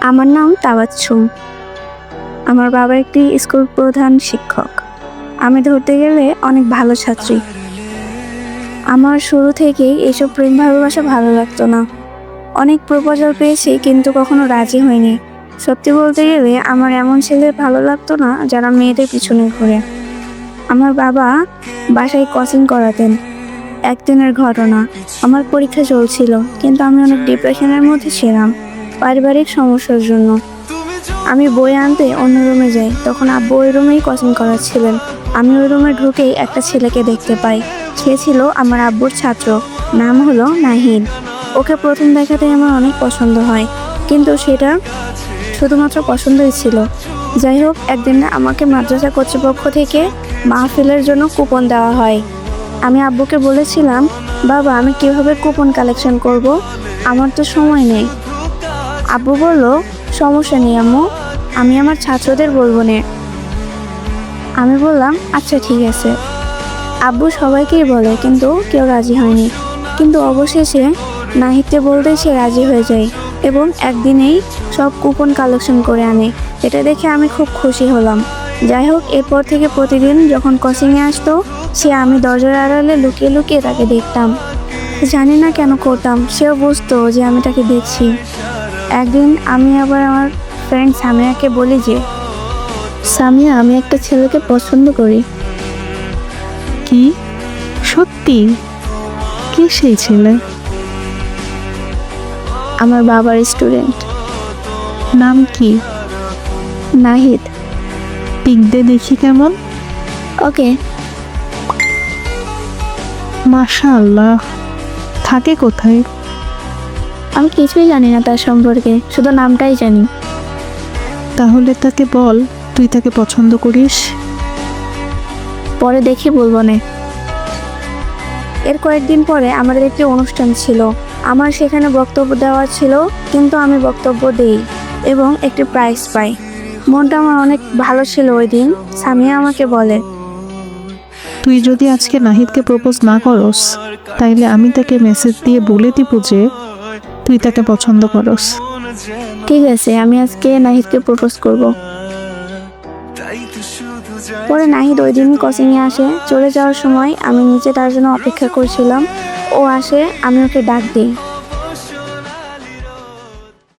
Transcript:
আমার নাম তাবাচ্ছুম। আমার বাবা একটি স্কুল প্রধান শিক্ষক। আমি ধরতে গেলে অনেক ভালো ছাত্রী। আমার শুরু থেকেই এসব প্রেম ভালোবাসা ভালো লাগতো না। অনেক প্রপোজাল পেয়েছি কিন্তু কখনো রাজি হয়নি। সত্যি বলতে গেলে আমার এমন ছেলে ভালো লাগতো না যারা মেয়েদের পিছনে ঘুরে। আমার বাবা বাসায় কোচিং করাতেন। একদিনের ঘটনা, আমার পরীক্ষা চলছিল কিন্তু আমি অনেক ডিপ্রেশনের মধ্যে ছিলাম পারিবারিক সমস্যার জন্য। আমি বই আনতে অন্য রুমে যাই, তখন আব্বু ওই রুমেই কোচিং করাচ্ছিলেন। আমি ওই রুমে ঢুকেই একটা ছেলেকে দেখতে পাই। সে ছিল আমার আব্বুর ছাত্র, নাম হলো নাহিদ। ওকে প্রথম দেখাতেই আমার অনেক পছন্দ হয়, কিন্তু সেটা শুধুমাত্র পছন্দই ছিল। যাই হোক, একদিন আমাকে মাদ্রাসা কর্তৃপক্ষ থেকে মাহফিলের জন্য কুপন দেওয়া হয়। আমি আব্বুকে বলেছিলাম, বাবা আমি কিভাবে কুপন কালেকশন করব, আমার তো সময় নেই। আব্বু বলল, সমস্যা নেই আম্মু, আমি আমার ছাত্রদের বলবো নে। আমি বললাম, আচ্ছা ঠিক আছে। আব্বু সবাইকেই বলে কিন্তু কেউ রাজি হয়নি। কিন্তু অবশেষে নাহিদকে বলতেই সে রাজি হয়ে যায় এবং একদিনেই সব কুপন কালেকশন করে আনে। এটা দেখে আমি খুব খুশি হলাম। যাই হোক, এরপর থেকে প্রতিদিন যখন কোচিংয়ে আসতো, আমি দরজার আড়ালে লুকিয়ে লুকিয়ে তাকে দেখতাম। জানি না কেন করতাম, সেও বুঝতো যে আমি তাকে দেখছি। একদিন আমি আবার আমার ফ্রেন্ড সামিয়াকে বলি যে, সামিয়া আমি একটা ছেলেকে পছন্দ করি। কি? সত্যি? কে সেই ছেলে? আমার বাবার স্টুডেন্ট। নাম কি? নাহিদ। পিক দে দেখি কেমন। ওকে। মাশাআল্লাহ। থাকে কোথায়? আমি কিছুই জানি না তার সম্পর্কে, শুধু নামটাই জানি। তাহলে তাকে বল তুই তাকে পছন্দ করিস। পরে দেখে বলবো না। এর কয়েকদিন পরে আমাদের একটি অনুষ্ঠান ছিল। আমার সেখানে বক্তব্য দেওয়া ছিল, কিন্তু আমি বক্তব্য দেই এবং একটি প্রাইজ পাই। মনটা আমার অনেক ভালো ছিল ওই দিন। সামিয়া আমাকে বলে, তুই যদি আজকে নাহিদকে প্রপোজ না করস, তাইলে আমি তাকে মেসেজ দিয়ে বলে দিব যে তুই তাকে পছন্দ করস। ঠিক আছে, আমি আজকে নাহিদকে প্রপোজ করব। পরে নাহিদ ওই দিনই কোচিংয়ে আসে। চলে যাওয়ার সময় আমি নিচে তার জন্য অপেক্ষা করছিলাম। ও আসে, আমি ওকে ডাক দিই।